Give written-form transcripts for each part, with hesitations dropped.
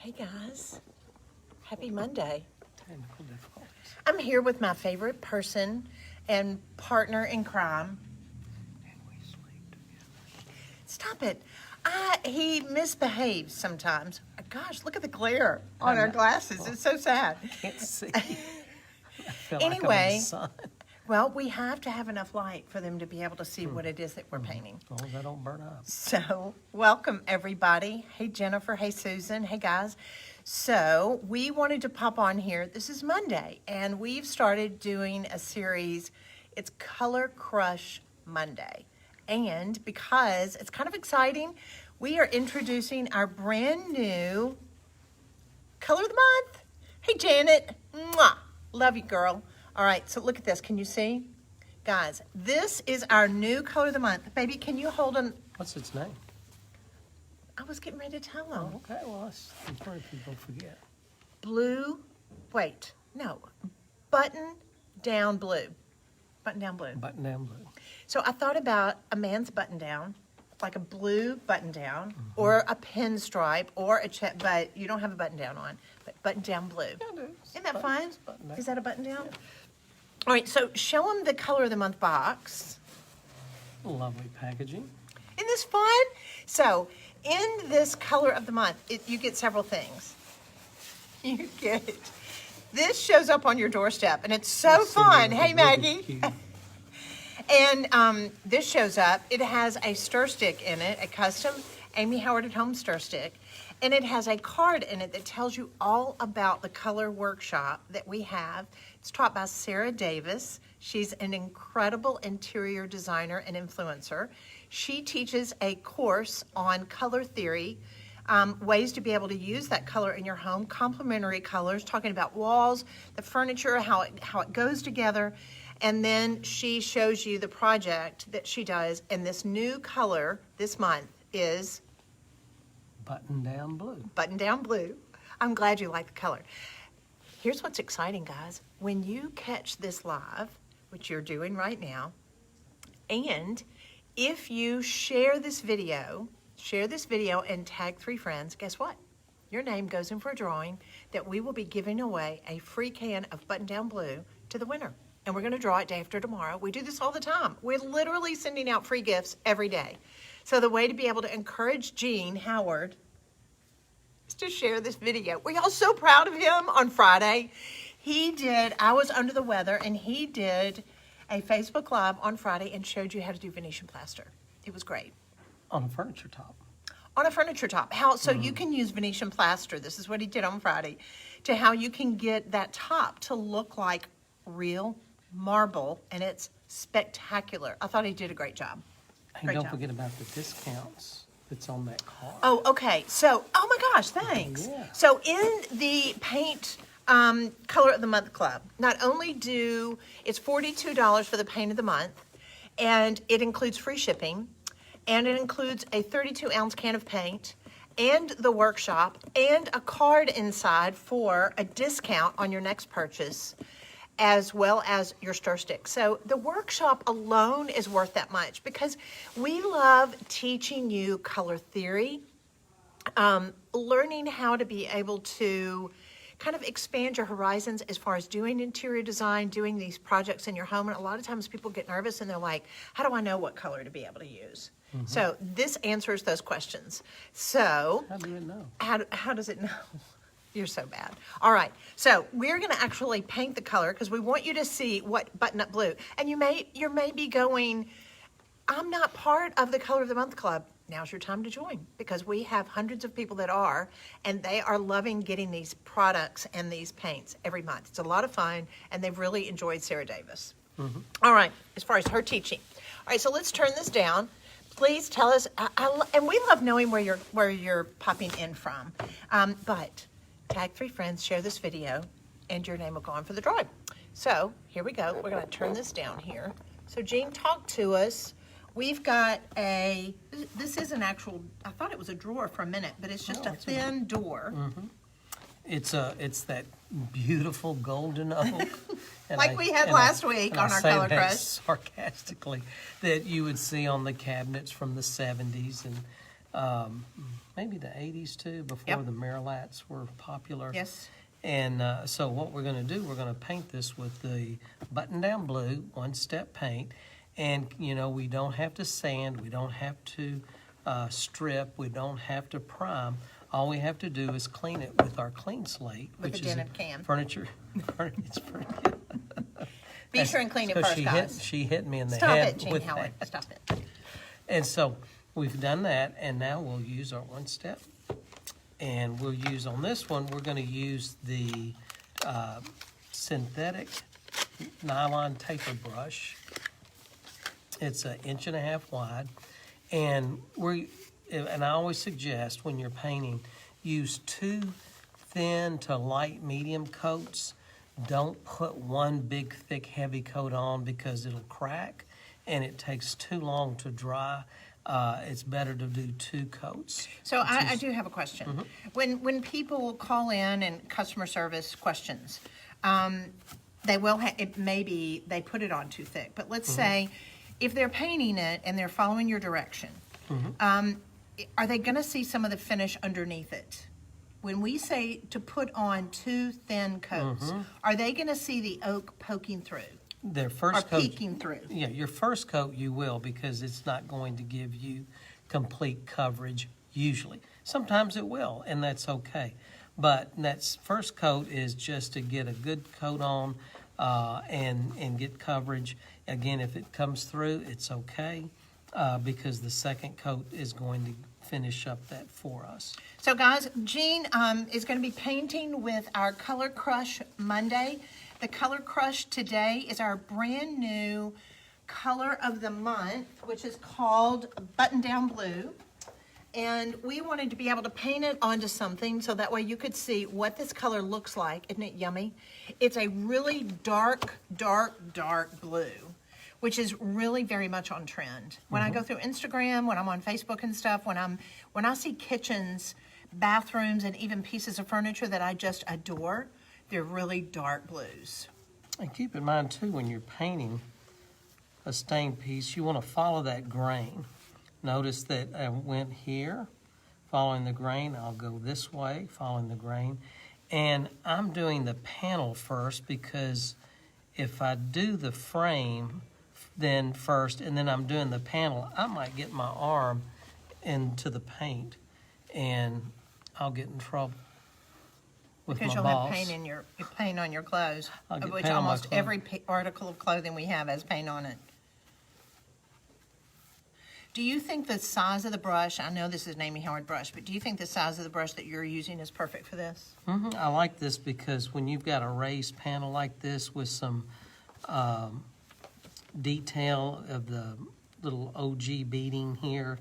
Hey guys, happy Monday. Technical difficulties. I'm here with my favorite person and partner in crime. And we sleep together. Stop it. He misbehaves sometimes. Gosh, look at the glare on our glasses. It's so sad. Can't see. I feel like I'm in Anyway, the sun. well, we have to have enough light for them to be able to see what it is that we're painting. As long as I don't burn up. So, welcome everybody. Hey Jennifer, hey Susan, hey guys. So, we wanted to pop on here. This is Monday, and we've started doing a series. It's Color Crush Monday. And because it's kind of exciting, we are introducing our brand new Color of the Month. Hey Janet, mwah, love you girl. All right, so look at this. Can you see? Guys, this is our new Color of the Month. Baby, can you hold them? What's its name? I was getting ready to tell them. Oh, okay, well, that's important if people forget. Button down blue. Button down blue. Button down blue. So I thought about a man's button down, like a blue button down, or a pinstripe, or a check, but you don't have a button down on, but button down blue. Yeah, I do. Isn't that fun? Button down. Is that a button down? Yeah. All right, so show them the Color of the Month box. Lovely packaging. Isn't this fun? So, in this Color of the Month, you get several things. You get, this shows up on your doorstep, and it's so Let's see fun. what Hey, the Maggie. cute. And this shows up. It has a stir stick in it, a custom Amy Howard at Home stir stick. And it has a card in it that tells you all about the color workshop that we have. It's taught by Sara Davis. She's an incredible interior designer and influencer. She teaches a course on color theory, ways to be able to use that color in your home, complementary colors, talking about walls, the furniture, how it goes together. And then she shows you the project that she does. And this new color this month is Button down blue. button down blue. I'm glad you like the color. Here's what's exciting, guys. When you catch this live, which you're doing right now, and if you share this video and tag 3 friends, guess what? Your name goes in for a drawing that we will be giving away a free can of button down blue to the winner. And we're going to draw it day after tomorrow. We do this all the time. We're literally sending out free gifts every day. So the way to be able to encourage Gene Howard is to share this video. We're all so proud of him. On Friday, I was under the weather, and he did a Facebook Live on Friday and showed you how to do Venetian plaster. It was great. On a furniture top. On a furniture top. So you can use Venetian plaster. This is what he did on Friday. To how you can get that top to look like real marble, and it's spectacular. I thought he did a great job. And Great don't job. forget about the discounts that's on that card. Oh, okay. So, oh my gosh, thanks. Yeah. So in the paint Color of the Month Club, not only it's $42 for the paint of the month, and it includes free shipping, and it includes a 32-ounce can of paint, and the workshop, and a card inside for a discount on your next purchase, as well as your stir stick. So the workshop alone is worth that much because we love teaching you color theory, learning how to be able to kind of expand your horizons as far as doing interior design, doing these projects in your home. And a lot of times people get nervous and they're like, how do I know what color to be able to use? So this answers those questions. So How do you know? how does it know? You're so bad. All right, so we're going to actually paint the color because we want you to see what button-up blue. And you may be going, I'm not part of the Color of the Month Club. Now's your time to join because we have hundreds of people that are, and they are loving getting these products and these paints every month. It's a lot of fun, and they've really enjoyed Sara Davis. All right, as far as her teaching. All right, so let's turn this down. Please tell us, and we love knowing where you're popping in from, but tag 3 friends, share this video, and your name will go on for the drawing. So here we go. We're going to turn this down here. So Jean, talk to us. We've got this is an actual, I thought it was a drawer for a minute, but it's just a thin door. It's that beautiful golden oak. And Like we had last week on our Color Crush. Sarcastically, that you would see on the cabinets from the 70s. And maybe the 80s too, before Yep. the Merilats were popular. Yes. And so what we're going to do, we're going to paint this with the button-down blue, one-step paint. And, you know, we don't have to sand, we don't have to strip, we don't have to prime. All we have to do is clean it with our clean slate, With which a is dented can. furniture. It's pretty Be sure and clean it so first, she guys. she hit me in the Stop head it, Gene with Howard. that. Stop it. And so we've done that, and now we'll use our one step. And we'll use, on this one, we're going to use the synthetic nylon taper brush. It's 1.5 inches wide. And I always suggest when you're painting, use 2 thin to light medium coats. Don't put one big, thick, heavy coat on because it'll crack and it takes too long to dry. It's better to do 2 coats. So I do have a question. Mm-hmm. When people call in and customer service questions, they will it maybe they put it on too thick. But let's Mm-hmm. say if they're painting it and they're following your direction, Mm-hmm. are they going to see some of the finish underneath it? When we say to put on 2 thin coats, are they going to see the oak poking through Their or first coat, peeking through? yeah, your first coat you will, because it's not going to give you complete coverage usually. Sometimes it will, and that's okay. But that first coat is just to get a good coat on and get coverage. Again, if it comes through, it's okay because the second coat is going to finish up that for us. So guys, Jean is going to be painting with our Color Crush Monday. The Color Crush today is our brand new color of the month, which is called Button Down Blue. And we wanted to be able to paint it onto something so that way you could see what this color looks like. Isn't it yummy? It's a really dark, dark, dark blue, which is really very much on trend. When I go through Instagram, when I'm on Facebook and stuff, when I see kitchens, bathrooms, and even pieces of furniture that I just adore, they're really dark blues. And keep in mind too, when you're painting a stained piece, you want to follow that grain. Notice that I went here, following the grain. I'll go this way, following the grain. And I'm doing the panel first because if I do the frame then first and then I'm doing the panel, I might get my arm into the paint and I'll get in trouble with Because my you'll boss. have paint on your clothes, I'll get which paint on my almost clothes. every article of clothing we have has paint on it. Do you think the size of the brush, I know this is an Amy Howard brush, but do you think the size of the brush that you're using is perfect for this? I like this because when you've got a raised panel like this with some detail of the little OG beading here,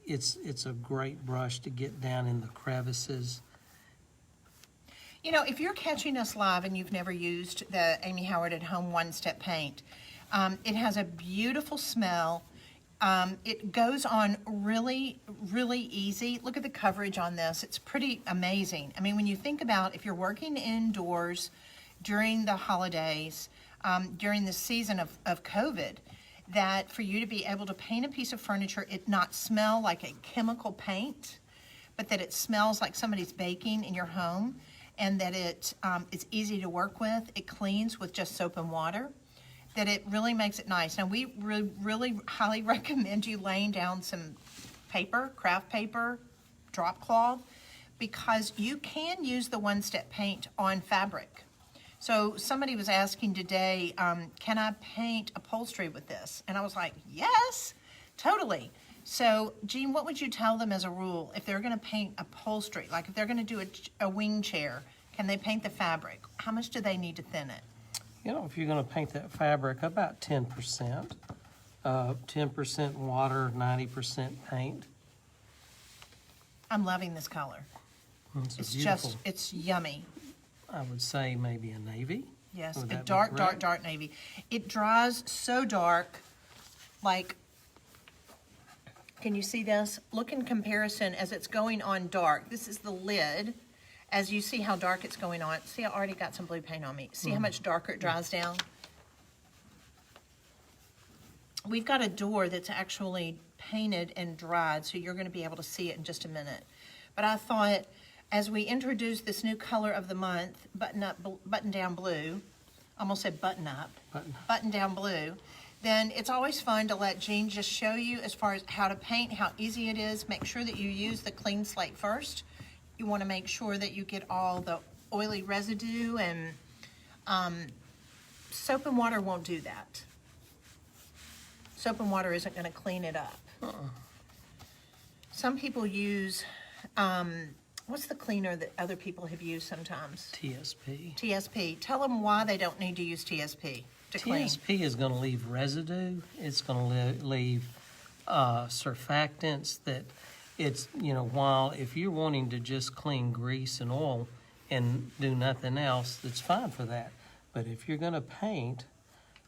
it's a great brush to get down in the crevices. You know, if you're catching us live and you've never used the Amy Howard at Home one-step paint, it has a beautiful smell. It goes on really, really easy. Look at the coverage on this. It's pretty amazing. I mean, when you think about if you're working indoors during the holidays, during the season of COVID, that for you to be able to paint a piece of furniture, it not smell like a chemical paint, but that it smells like somebody's baking in your home, and that it's easy to work with. It cleans with just soap and water. That it really makes it nice. Now, we really highly recommend you laying down some paper, craft paper, drop cloth, because you can use the one-step paint on fabric. So somebody was asking today, can I paint upholstery with this? And I was like, yes, totally. So, Jean, what would you tell them as a rule if they're going to paint upholstery? Like if they're going to do a wing chair, can they paint the fabric? How much do they need to thin it? You know, if you're going to paint that fabric, about 10%. 10% water, 90% paint. I'm loving this color. It's beautiful. just, it's yummy. I would say maybe a navy. Yes, Would a that be dark, dark, correct? dark navy. It dries so dark, like, can you see this? Look in comparison as it's going on dark. This is the lid. As you see how dark it's going on. See, I already got some blue paint on me. See how much darker it dries down? we've got a door that's actually painted and dried, so you're going to be able to see it in just a minute. But I thought, as we introduce this new color of the month, button down blue, almost said button up, button down blue, then it's always fun to let Jean just show you as far as how to paint, how easy it is. Make sure that you use the clean slate first. You want to make sure that you get all the oily residue, and soap and water won't do that. Soap and water isn't going to clean it up. Some people use, what's the cleaner that other people have used sometimes? TSP. TSP. Tell them why they don't need to use TSP to clean. TSP is going to leave residue. It's going to leave surfactants that it's, while if you're wanting to just clean grease and oil and do nothing else, that's fine for that. But if you're going to paint,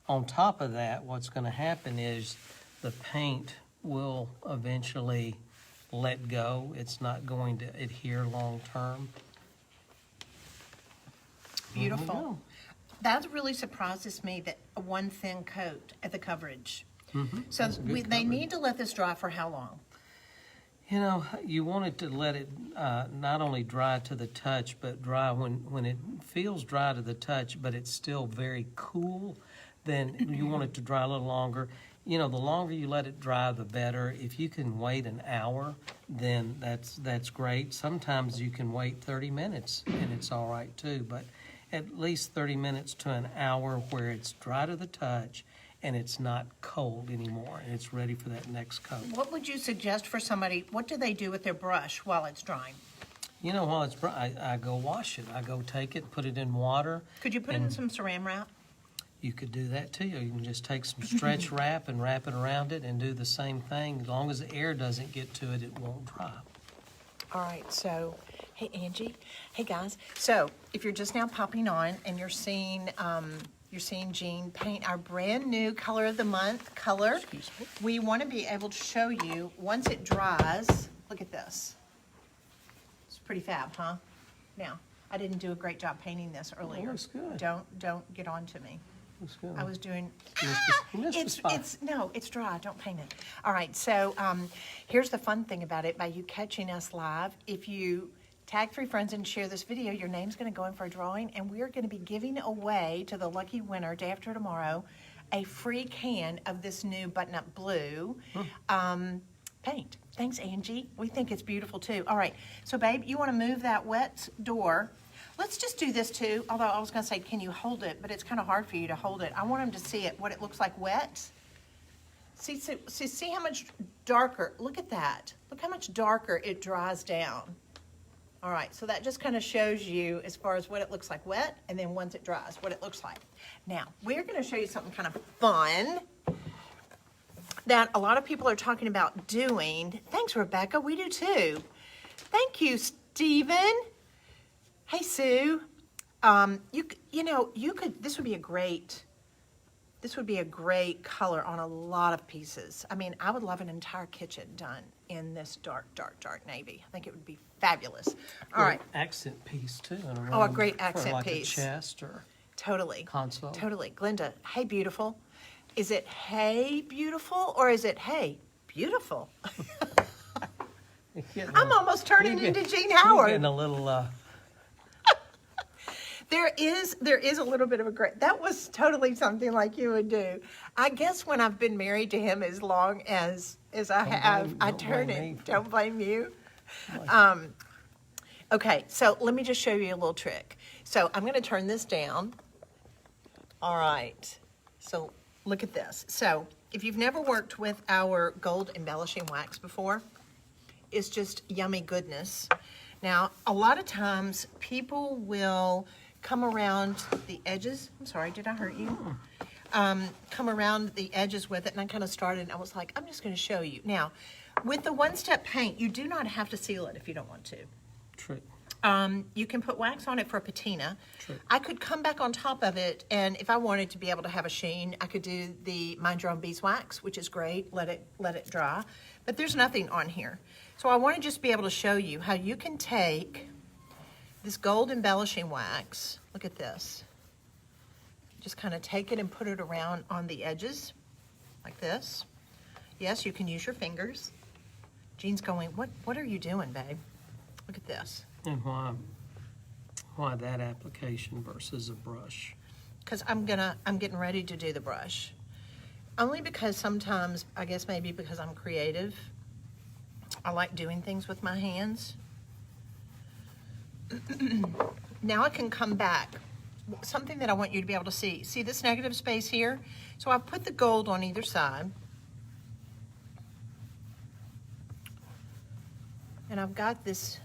on top of that, what's going to happen is the paint will eventually let go. It's not going to adhere long term. Beautiful. That really surprises me, that a one thin coat at the coverage. So they need to let this dry for how long? You want it to let it not only dry to the touch, but dry when it feels dry to the touch, but it's still very cool, then you want it to dry a little longer. The longer you let it dry, the better. If you can wait an hour, then that's great. Sometimes you can wait 30 minutes, and it's all right too, but at least 30 minutes to an hour where it's dry to the touch and it's not cold anymore, and it's ready for that next coat. What would you suggest for somebody? What do they do with their brush while it's drying? While it's dry, I go wash it. I go take it, put it in water. Could you put it in some saran wrap? You could do that too. You can just take some stretch wrap and wrap it around it and do the same thing. As long as the air doesn't get to it, it won't dry. All right, so, hey Angie, hey guys. So, if you're just now popping on and you're seeing Jean paint our brand new color of the month color, Excuse me. we want to be able to show you once it dries. Look at this. It's pretty fab, huh? Now, I didn't do a great job painting this earlier. looks good. Don't get on to me. Looks good. I was doing. You missed the spot. It's dry. Don't paint it. All right. So here's the fun thing about it. By you catching us live, if you tag 3 friends and share this video, your name's going to go in for a drawing, and we're going to be giving away to the lucky winner day after tomorrow a free can of this new button-up blue paint. Thanks, Angie. We think it's beautiful too. All right. So, babe, you want to move that wet door. Let's just do this too, although I was going to say, can you hold it? But it's kind of hard for you to hold it. I want them to see it, what it looks like wet. See how much darker, look at that. Look how much darker it dries down. All right, so that just kind of shows you as far as what it looks like wet, and then once it dries, what it looks like. Now, we're going to show you something kind of fun that a lot of people are talking about doing. Thanks, Rebecca, we do too. Thank you, Stephen. Hey, Sue, you could, this would be a great color on a lot of pieces. I mean, I would love an entire kitchen done in this dark, dark, dark navy. I think it would be fabulous. All right. Accent piece too. In a room Oh, a great accent for like piece. A chest or Totally. console. Totally. Glenda, hey, beautiful. Is it hey, beautiful, or is it hey, beautiful? I'm almost turning into Jean Howard. You're getting a little... There is a little bit of a great, that was totally something like you would do. I guess when I've been married to him as long as I have, I turn it, don't blame you. Okay, so let me just show you a little trick. So I'm going to turn this down. All right, so look at this. So if you've never worked with our gold embellishing wax before, it's just yummy goodness. Now, a lot of times people will come around the edges. I'm sorry, did I hurt you? Come around the edges with it, and I kind of started, and I was like, I'm just going to show you. Now, with the one-step paint, you do not have to seal it if you don't want to. True. You can put wax on it for a patina. True. I could come back on top of it, and if I wanted to be able to have a sheen, I could do the Mind Your Own Beeswax, which is great. Let it dry. But there's nothing on here. So I want to just be able to show you how you can take this gold embellishing wax. Look at this. Just kind of take it and put it around on the edges. like this. Yes, you can use your fingers. Jean's going, what are you doing, babe? Look at this. And why that application versus a brush? Because I'm getting ready to do the brush. Only because sometimes, I guess maybe because I'm creative, I like doing things with my hands. Now I can come back. Something that I want you to be able to see. See this negative space here? So I've put the gold on either side. And I've got this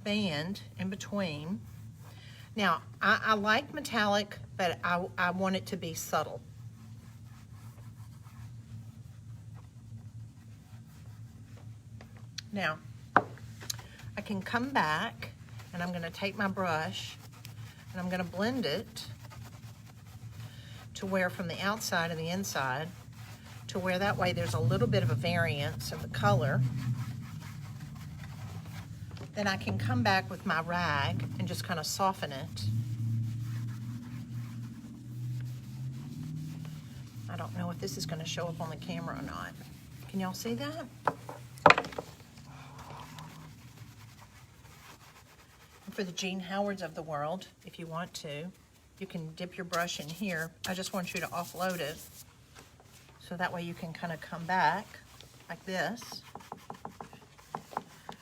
band in between. Now, I like metallic, but I want it to be subtle. Now, I can come back, and I'm gonna take my brush, and I'm gonna blend it to where from the outside and the inside, to where that way there's a little bit of a variance of the color. Then I can come back with my rag and just kind of soften it. I don't know if this is going to show up on the camera or not. Can y'all see that? And for the Jean Howards of the world, if you want to, you can dip your brush in here. I just want you to offload it so that way you can kind of come back like this.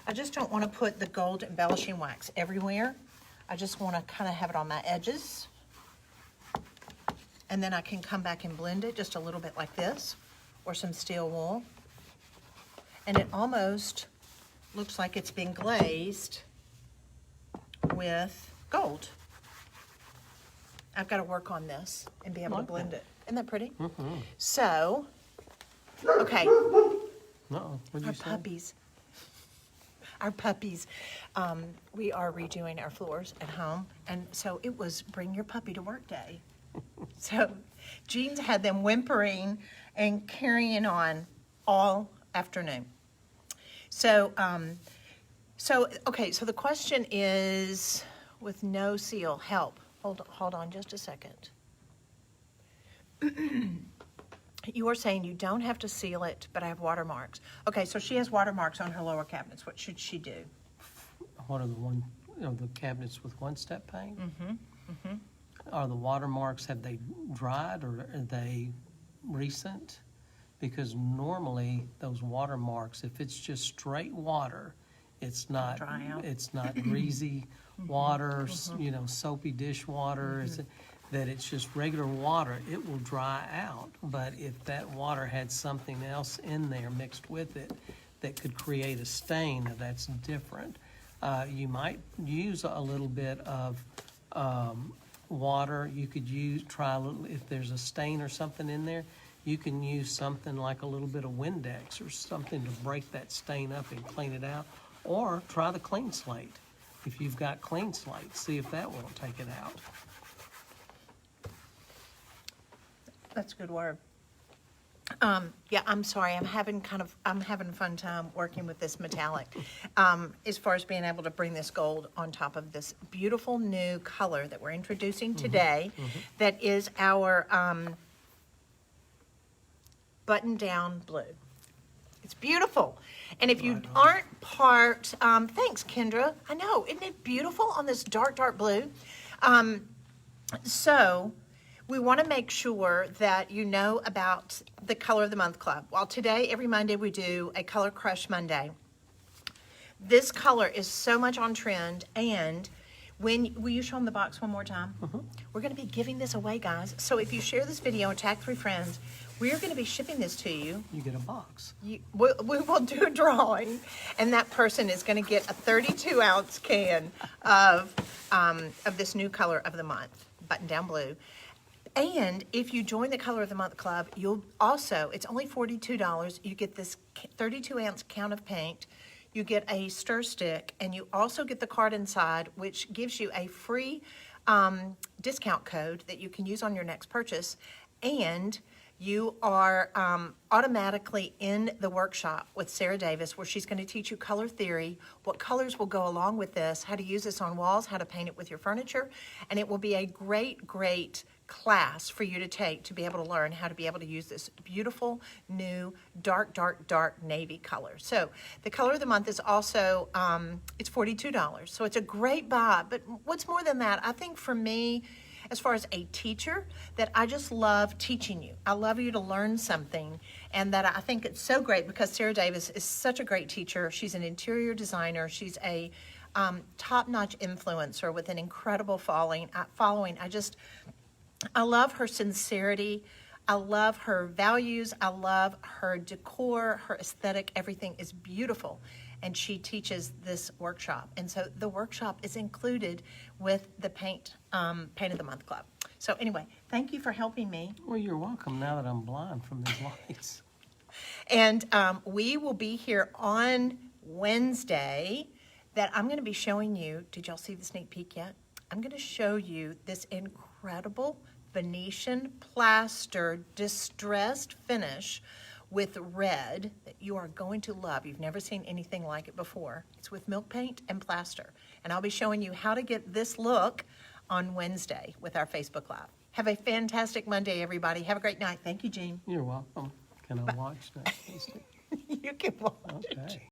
I just don't want to put the gold embellishing wax everywhere. I just want to kind of have it on my edges. And then I can come back and blend it just a little bit like this, or some steel wool. And it almost looks like it's been glazed with gold. I've got to work on this and be able to blend it. Isn't that pretty? Mm-hmm. So, okay, No, what did you our say? puppies. Our puppies, we are redoing our floors at home, and so it was bring your puppy to work day. So Jean's had them whimpering and carrying on all afternoon. So, okay, so the question is, with no seal, help. Hold on just a second. You are saying you don't have to seal it, but I have watermarks. Okay, so she has watermarks on her lower cabinets. What should she do? What are the cabinets with one-step paint? Mm-hmm, mm-hmm. Are the watermarks, have they dried or are they recent? Because normally those watermarks, if it's just straight water, it's not Dry out. it's not greasy water, soapy dishwater. That it's just regular water, it will dry out. But if that water had something else in there mixed with it that could create a stain, that's different. You might use a little bit of water. You could try a little, if there's a stain or something in there, you can use something like a little bit of Windex or something to break that stain up and clean it out. Or try the clean slate. If you've got clean slate, see if that won't take it out. That's a good word. Yeah, I'm sorry. I'm having a fun time working with this metallic. As far as being able to bring this gold on top of this beautiful new color that we're introducing today, that is our button-down blue. It's beautiful. And if you aren't part, thanks, Kendra. I know, isn't it beautiful on this dark, dark blue? So we want to make sure that you know about the Color of the Month Club. Well, today, every Monday, we do a Color Crush Monday. This color is so much on trend, and will you show them the box one more time? We're going to be giving this away, guys. So if you share this video and tag 3 friends, we're going to be shipping this to you. You get a box. We will do a drawing, and that person is going to get a 32-ounce can of this new Color of the Month, button-down blue. And if you join the Color of the Month Club, you'll also, it's only $42. You get this 32-ounce count of paint. You get a stir stick, and you also get the card inside, which gives you a free discount code that you can use on your next purchase. And you are automatically in the workshop with Sara Davis, where she's going to teach you color theory, what colors will go along with this, how to use this on walls, how to paint it with your furniture, and it will be a great, great class for you to take to be able to learn how to be able to use this beautiful new dark navy color. So the color of the month is also, it's $42. So it's a great buy. But what's more than that, I think for me, as far as a teacher, that I just love teaching you. I love you to learn something, and that I think it's so great because Sara Davis is such a great teacher. She's an interior designer. She's a top-notch influencer with an incredible following. I love her sincerity. I love her values. I love her decor, her aesthetic. Everything is beautiful. And she teaches this workshop. And so the workshop is included with the Paint of the Month Club. So anyway, thank you for helping me. Well, you're welcome now that I'm blind from these lights. And we will be here on Wednesday that I'm going to be showing you. Did y'all see the sneak peek yet? I'm going to show you this incredible Venetian plaster distressed finish with red that you are going to love. You've never seen anything like it before. It's with milk paint and plaster. And I'll be showing you how to get this look on Wednesday with our Facebook Live. Have a fantastic Monday, everybody. Have a great night. Thank you, Jean. You're welcome. Can I watch next Wednesday? You can watch. Okay.